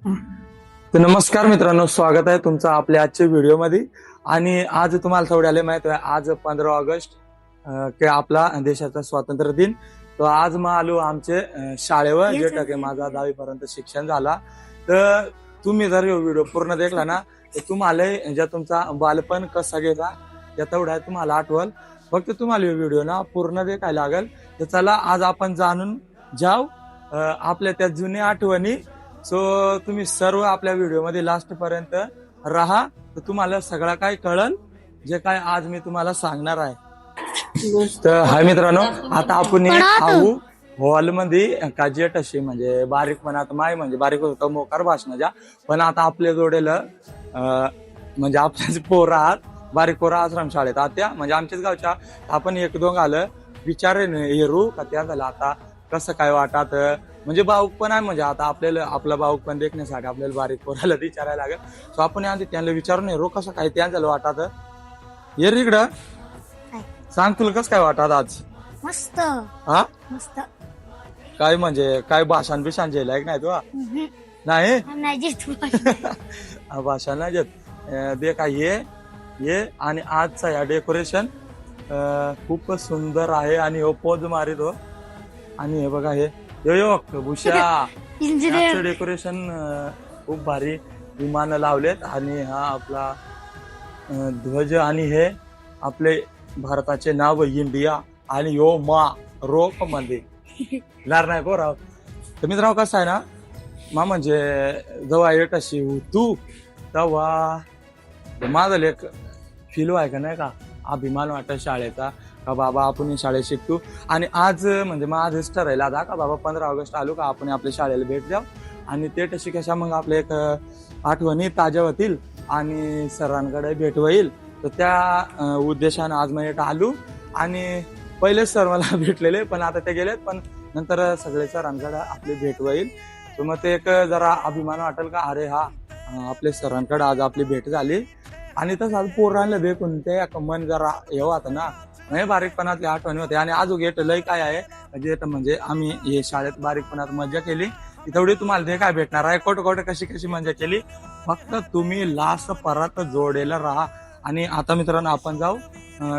तर नमस्कार मित्रांनो, स्वागत आहे तुमचं आपल्या आजच्या व्हिडिओमध्ये. आणि आज तुम्हाला थोड्याला माहित आहे, आज 15 ऑगस्ट की आपला देशाचा स्वातंत्र्य दिन. तर आज मग आलो आमचे शाळेवर, जे टक्के माझा 10वी पर्यंत शिक्षण झाला. तर तुम्ही जर व्हिडिओ पूर्ण देखला ना, तर तुम्हाला ज्या तुमचा बालपण कसा गेला या तेवढ्या तुम्हाला आठवल. फक्त तुम्हाला व्हिडिओ ना पूर्ण देखायला लागेल. तर चला आज आपण जाणून जाऊ आपल्या त्या जुन्या आठवणी. सो तुम्ही सर्व आपल्या व्हिडिओमध्ये लास्ट पर्यंत राहा, तर तुम्हाला सगळं काय कळल जे काय आज मी तुम्हाला सांगणार आहे. तर हाय मित्रांनो, आता आपण आहो हॉलमध्ये काजेट अशी म्हणजे बारीकपणात माय म्हणजे बारीक होतं मोकार भाषणाच्या. पण आता आपल्या जोडेल म्हणजे आपल्याच पोरा आहात बारीक पोरा आश्रम शाळेत आत्या म्हणजे आमच्याच गावच्या. आपण एक दोन आलं विचारे हेरू का त्या झालं आता कसं काय वाटत. म्हणजे भाऊक पण आहे, म्हणजे आता आपल्याला आपला भाऊक पण देखण्यासाठी आपल्याला बारीक पोराला विचारायला लागेल. सो आपण आधी त्यांना विचारून रो कसं काय त्या झालं वाटत. ये रे इकडं, सांग तुला कसं काय वाटत आज. मस्त हा मस्त. काय म्हणजे काय भाषण बिषण जेलाय नाही तू नाही भाषण नाही जेत दे काय ये. आणि आजचा या डेकोरेशन खूप सुंदर आहे आणि हो पोज मारित हो. आणि हे बघा हे भूषा डेकोरेशन खूप भारी विमान लावलेत. आणि हा आपला ध्वज आणि हे आपले भारताचे नाव इंडिया आणि यो मा रोक मध्ये लार नाही को राव. तर मित्रांनो कसं आहे ना मा म्हणजे जेव्हा एक अशी तू तेव्हा माझं एक फील आहे का नाही का अभिमान वाटत शाळेचा का बाबा आपण शाळेत शिकतो. आणि आज म्हणजे मग आजच ठरायला आता का बाबा 15 ऑगस्ट आलो का आपण आपल्या शाळेला भेट द्याव. आणि ते तशी कशा मग आपल्या एक आठवणी ताज्या होतील आणि सरांकडे भेट होईल. तर त्या उद्देशानं आज मी आलो. आणि पहिलेच सर मला भेटलेले पण आता ते गेलेत, पण नंतर सगळे सरांकडे आपली भेट होईल. तर मग ते एक जरा अभिमान वाटेल का अरे हा आपल्या सरांकडे आज आपली भेट झाली. आणि तसं पोरांना देखून ते मन जरा येऊ आता ना म्हणजे बारीकपणातली आठवणी होते. आणि आज गेट लय काय आहे म्हणजे आम्ही हे शाळेत बारीकपणात मजा केली तेवढी तुम्हाला ते काय भेटणार आहे. कोट कशी मजा केली फक्त तुम्ही लास्ट परत जोडेला राहा. आणि आता मित्रांनो आपण जाऊ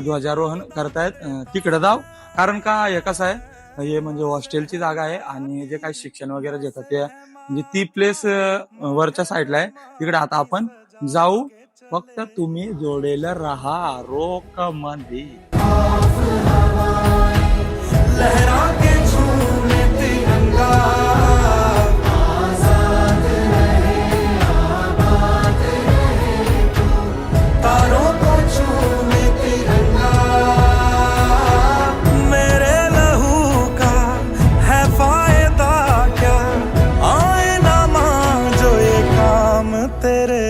ध्वजारोहण करतायत तिकडे जाऊ. कारण का हे कसं आहे हे म्हणजे हॉस्टेलची जागा आहे आणि जे काही शिक्षण वगैरे घेतात ते म्हणजे ती प्लेस वरच्या साईडला आहे तिकडे. आता आपण जाऊ, फक्त तुम्ही जोडेला राहा रोक मध्ये. लहरा के झूमे तिरंगा आजाद रहे आबाद रहे तू. तारों को झूमे तिरंगा मेरे लहू का है फायदा क्या. आए ना मां जो ये काम तेरे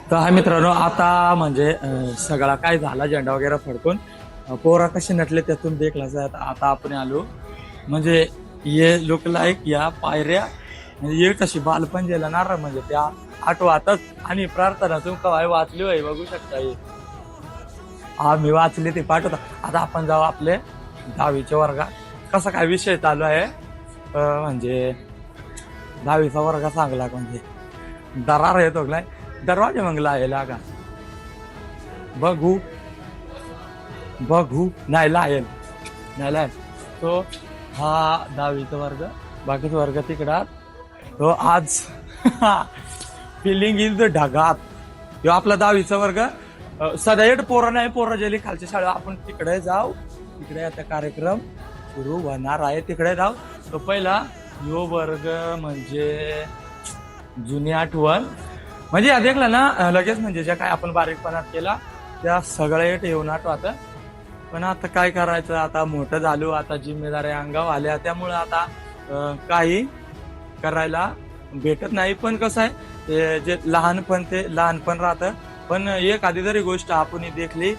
तर हा मित्रांनो आता म्हणजे सगळा काय झाला झेंडा वगैरे फडकून पोरा कसे नटले त्यातून देखला. आता आपण आलो म्हणजे ये लुक लाईक या पायऱ्या म्हणजे ये कशी बालपण गेला ना म्हणजे त्या आठवतच. आणि प्रार्थना तुमका वाचली होय बघू शकता. हा मी वाचली ते पाठवता. आता आपण जाऊ आपले 10वीच्या वर्गात कसा काय विषय चालू आहे. म्हणजे 10वीचा वर्ग सांगला म्हणजे दरार येतो काय दरवाजा मंगला आहे लागा बघू नाही लायल तो हा 10वीचा वर्ग बाकीचा वर्ग तिकडात. तो आज फिलिंग इन द ढगात तो आपला 10वीचा वर्ग सदैव पोरं नाही पोरं गेली खालच्या शाळा. आपण तिकडे जाऊ, तिकडे आता कार्यक्रम सुरू होणार आहे तिकडे जाऊ. तो पहिला यो वर्ग म्हणजे जुनी आठवण म्हणजे देखला ना लगेच म्हणजे ज्या काय आपण बारीकपणात केला त्या सगळ्या येऊन आठवत. पण आता काय करायचं, आता मोठं झालो, आता जिम्मेदाऱ्या अंगावर आल्या त्यामुळं आता काही करायला भेटत नाही. पण कसं आहे ते जे लहानपण ते लहानपण राहतं. पण एखादी जरी गोष्ट आपण देखली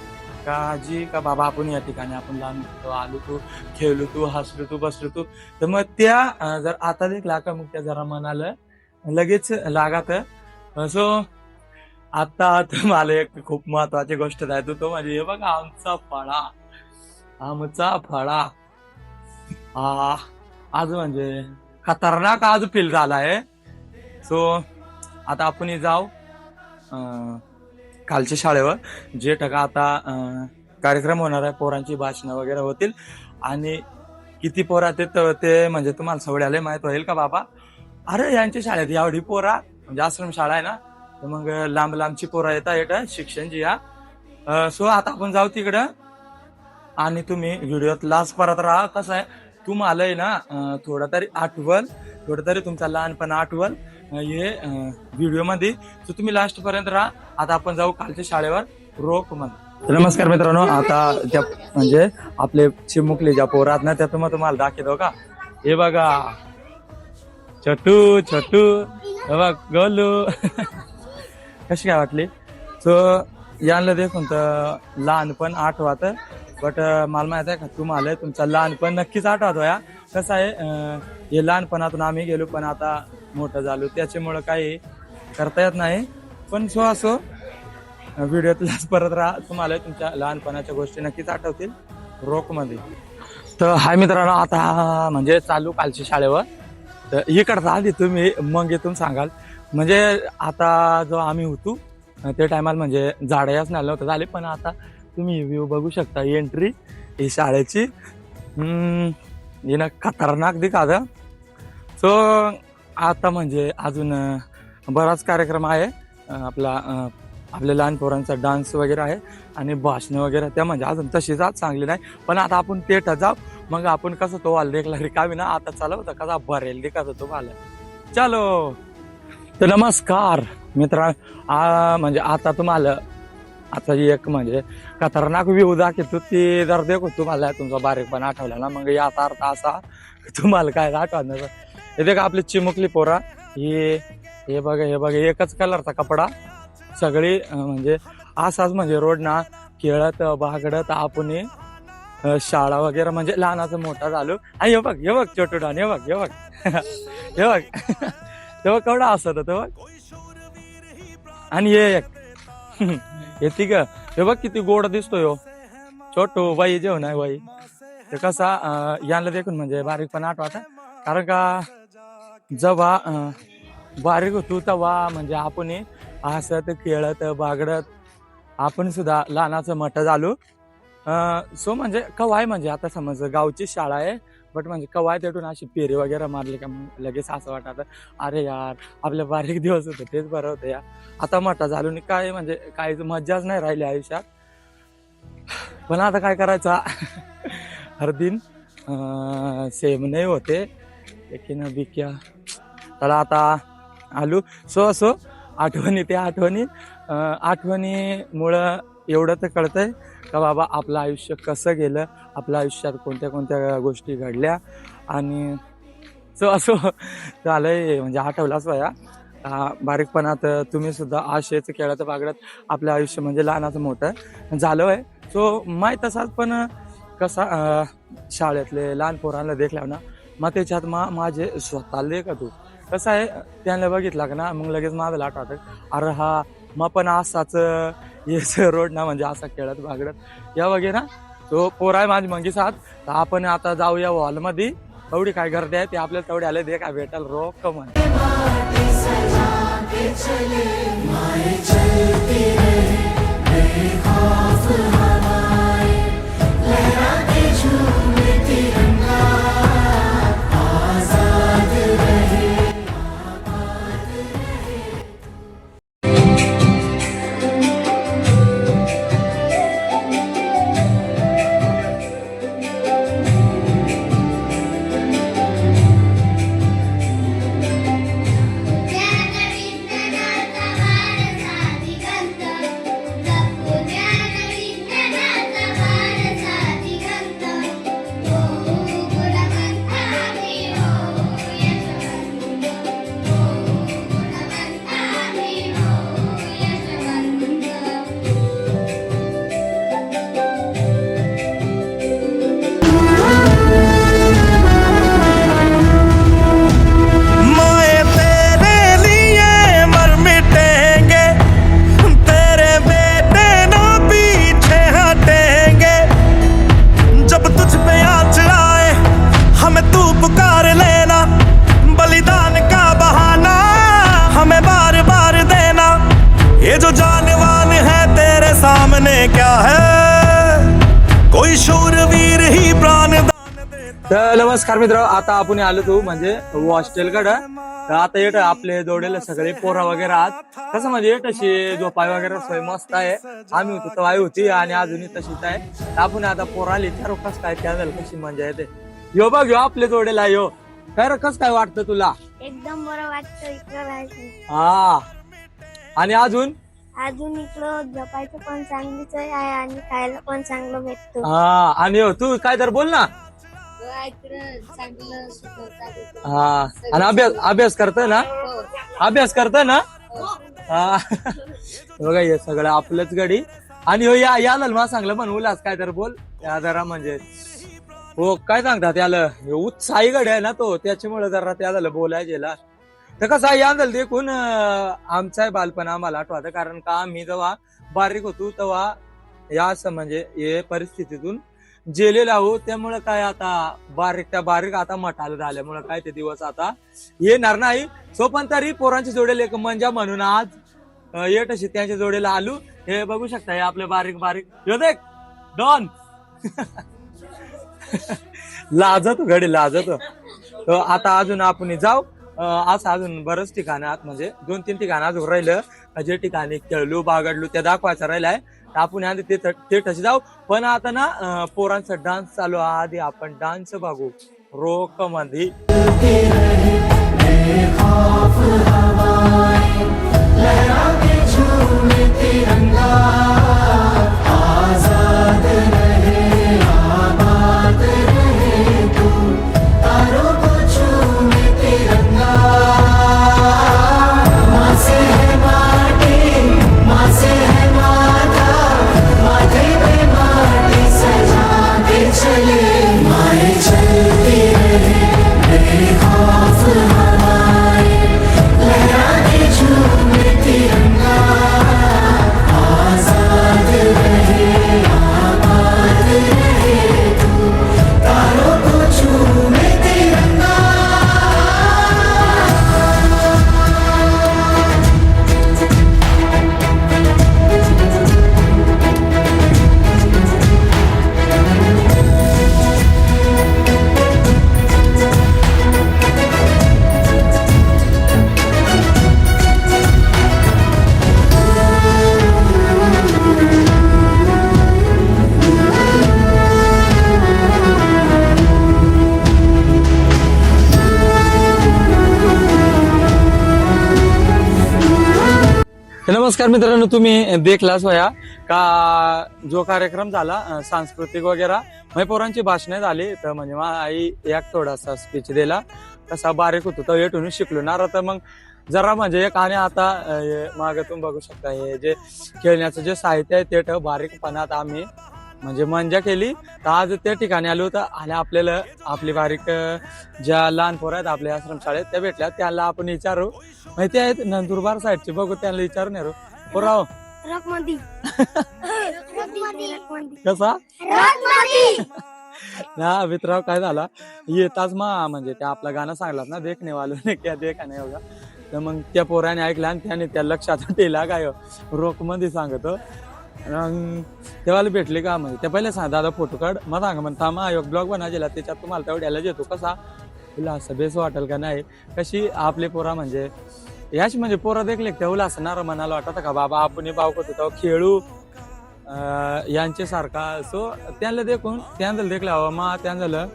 का आजी का बाबा आपण या ठिकाणी आपण लहान होतो, आलो तू खेळलो तू हसलो तू बसलो तू, तर मग त्या जर आता देखला का मग त्या जरा मनाला लगेच लागात. सो आता तुम्हाला एक खूप महत्वाची गोष्ट आहे तो म्हणजे हे बघा आमचा फळा आज म्हणजे खतरनाक आज फील झालाय. सो आता आपण जाऊ कालच्या शाळेवर जे टका आता कार्यक्रम होणार आहे, पोरांची भाषण वगैरे होतील आणि किती पोरा ते म्हणजे तुम्हाला सवड्याला माहित होईल का बाबा. अरे यांच्या शाळेत एवढी पोरा म्हणजे आश्रम शाळा आहे ना, तर मग लांब लांबची पोरा येतात शिक्षणची या. सो आता आपण जाऊ तिकडं आणि तुम्ही व्हिडिओत लास्ट परत राहा. कसं आहे तुम्हाला आहे ना थोडं तरी आठवल, थोडं तरी तुमचा लहानपण आठवल हे व्हिडिओ मध्ये. सो तुम्ही लास्ट पर्यंत राहा. आता आपण जाऊ कालच्या शाळेवर रोक मध्ये. नमस्कार मित्रांनो, आता त्या म्हणजे आपले चिमुकले ज्या पोरात ना त्या तुम्हाला दाखवतो का. हे बघा छोटू हे बघ गोलू कशी काय वाटली. सो यांना देखून तर लहानपण आठवत, बट मला माहित आहे का तुम्हाला तुमचं लहानपण नक्कीच आठवतो या. कसं आहे हे लहानपणातून आम्ही गेलो पण आता मोठं झालो त्याच्यामुळं काही करता येत नाही. पण सो असो व्हिडिओत परत राहा, तुम्हाला तुमच्या लहानपणाच्या गोष्टी नक्कीच आठवतील रोक मध्ये. तर हाय मित्रांनो, आता म्हणजे चालू कालच्या शाळेवर. तर इकडचा आधी तुम्ही मग इथून सांगाल म्हणजे आता जो आम्ही होतो त्या टायमाला म्हणजे झाडच नाही नव्हतं झाले, पण आता तुम्ही व्ह्यू बघू शकता एंट्री ही शाळेची. हिनं खतरनाक दिखाद. सो आता म्हणजे अजून बराच कार्यक्रम आहे आपल्या लहान पोरांचा डान्स वगैरे आहे आणि भाषण वगैरे त्या म्हणजे अजून तशी जात चांगली नाही. पण आता आपण तेट जाऊ मग आपण कसं तो वाल देखला रिकामी ना आता चालू होता कसा भरेल दिखात तो वाल. चलो तर नमस्कार मित्रा, म्हणजे आता तुम्हाला आता एक म्हणजे खतरनाक व्ह्यू दाखवतो ती जर देखो तुम्हाला तुमचा बारीकपण आठवला ना मग याचा अर्थ असा तुम्हाला काय आठवणार. हे देख आपली चिमुकली पोरा हे बघा एकच कलरचा कपडा सगळी म्हणजे असाच म्हणजे रोड ना खेळत बागडत आपण शाळा वगैरे म्हणजे लहानाचं मोठा झालो. आणि हे बघ छोटू डान हे बघ तेव्हा केवढा असत तेव्हा. आणि हे ती ग हे बघ किती गोड दिसतोय छोटू बाई जेव नाही बाई. ते कसा यांना देखून म्हणजे बारीकपणा आठवता, कारण का जेव्हा बारीक होतो तेव्हा म्हणजे आपण हसत खेळत बागडत आपण सुद्धा लहानाचं मोठं झालो. सो म्हणजे कवाय म्हणजे आता समज गावची शाळा आहे बट म्हणजे कवाय तेटून अशी फेरी वगैरे मारली का लगेच असं वाटत अरे यार आपले बारीक दिवस होते तेच बरं होतं यार. आता मोठा झालो आणि काय म्हणजे काही मज्जाच नाही राहिली आयुष्यात. पण आता काय करायचा हर दिन सेम नाही होते लेकिन अभी क्या. चला आता आलो. सो असो आठवणीमुळं एवढं तर कळतंय का बाबा आपलं आयुष्य कसं गेलं, आपल्या आयुष्यात कोणत्या कोणत्या गोष्टी घडल्या. आणि सो असो झालंय म्हणजे आठवलाच वया बारीकपणात तुम्ही सुद्धा असेच खेळत बागडत आपलं आयुष्य म्हणजे लहानाचं मोठं झालं आहे. सो माहीत तसाच पण कसा शाळेतले लहान पोरांना देखल्या ना मग त्याच्यात माझे स्वतःला दे का तू कसं आहे त्यांना बघितला का ना मग लगेच माझं आठवतं अरे हा मग पण असाच येस रोड ना म्हणजे असा खेळत बागडत या वगैरे. तो पोर आहे माझी मंगी साथ. तर आपण आता जाऊया हॉलमध्ये. तेवढी काय गर्दी आहे ते आपल्याला तेवढी आले दे काय भेटल रोक म्हण. नमस्कार मित्र, आता आपण आलो तू म्हणजे हॉस्टेल कडं. तर आता येत आपले जोडेल सगळे पोरा वगैरे आहात. कसं म्हणजे येत अशी झोपाय वगैरे सोय मस्त आहे. आम्ही होतो तर आई होती आणि अजूनही तशीच आहे. तर आपण आता पोरा आली तर कस काय त्या झालं कशी मजा येते. यो बघ यो आपले जोडेला यो काय कस काय वाटतं तुला? एकदम बरं वाटतं इकडं राहायचं. हा आणि अजून इकडं झोपायचं पण चांगलीच आहे आणि खायला पण चांगलं भेटतं. हा आणि हो तू काय तर बोल ना. चांगलं शिकवतात. हा आणि अभ्यास करतोय ना? अभ्यास करतोय ना? हा बघा हे सगळं आपलंच गडी. आणि हो याला मला सांगलं पण उल्हास काय तर बोल या जरा म्हणजे हो काय सांगतात याला उत्साही गडी आहे ना तो, त्याच्यामुळे जरा त्याला बोलायला. तर कसं आहे यादल देखून आमचा बालपण आम्हाला आठवतं. कारण का आम्ही जेव्हा बारीक होतो तेव्हा या असं म्हणजे हे परिस्थितीतून जेलेलो आहोत. त्यामुळे काय आता बारीक आता मठाला झाल्यामुळे काय ते दिवस आता येणार नाही. सो पण तरी पोरांची जोडेल एक मंजा म्हणून आज येत अशी त्यांच्या जोडीला आलो. हे बघू शकता हे आपले बारीक यो देख डॉन लाजतो घडी लाजतो. तर आता अजून आपण जाऊ असं अजून बरंच ठिकाण आहात म्हणजे 2-3 ठिकाण अजून राहिलं. जे ठिकाणी खेळलो बागडलो त्या दाखवायचं राहिलाय. आपण आधी ते तसे जाऊ. पण आता ना पोरांचा डान्स चालू आहे. आधी आपण डान्स बघू रोक मध्ये. नमस्कार मित्रांनो, तुम्ही देखलाच वया का जो कार्यक्रम झाला सांस्कृतिक वगैरे म्हणजे पोरांची भाषणे झाली. तर म्हणजे आई एक थोडासा स्पीच दिला. कसा बारीक होतो तर येटून शिकलो ना. तर मग जरा म्हणजे एक आणि आता मागे तुम्ही बघू शकता हे जे खेळण्याचं जे साहित्य आहे ते बारीकपणात आम्ही म्हणजे मजा केली. तर आज त्या ठिकाणी आलो होतं आणि आपल्याला आपली बारीक ज्या लहान पोरं आहेत आपल्या आश्रमशाळेत त्या भेटल्या. त्याला आपण विचारू माहिती आहेत नंदुरबार साईडचे बघू त्यांना विचारून येऊ पोराव कसा ना मित्राव काय झाला येताच म्हणजे त्या आपलं गाणं सांगलात ना देखणे वालो ने क्या देखा नाही होगा. तर मग त्या पोराने ऐकलं आणि त्याने त्या लक्षात ठेला काय रोक मध्ये सांगतो. तेव्हाला भेटले का म्हणजे ते पहिले सांग दादा फोटो काढ मग सांग म्हणता मग योग ब्लॉग बनवायला त्याच्यात तुम्हाला तेवढ्याला येतो कसा तुला असं बेस वाटेल का नाही. कशी आपले पोरा म्हणजे याची म्हणजे पोरं देखले तेवढं असणार मनाला वाटत का बाबा आपण भाव करतो खेळू यांचे सारखा. सो त्यांना देखून त्यांना देखलं हवं मा त्या झालं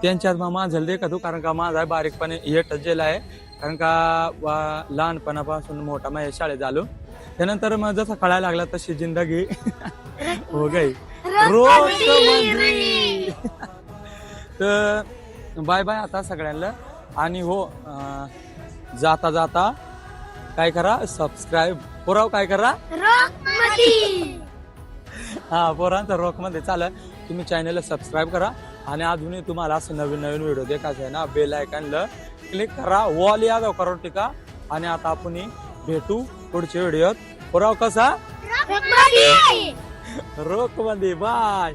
त्यांच्यात मग माझं देखतो. कारण का माझा बारीकपणे येत जेला आहे. कारण का लहानपणापासून मोठा माझ्या शाळेत झालो. त्यानंतर मग जसं कळायला लागला तशी जिंदगी हो गई रोज. तर बाय बाय आता सगळ्यांना. आणि हो जाता जाता काय करा सबस्क्राईब पोराव काय करा हा पोरांचा रॉक मध्ये चालू तुम्ही चॅनलला सबस्क्राईब करा. आणि अजूनही तुम्हाला असं नवीन व्हिडिओ देखायचं आहे ना बेल आयकॉनला क्लिक करा वॉल यादव करून टिका. आणि आता आपण भेटू पुढच्या व्हिडिओत. पोराव कसा रोक मध्ये बाय.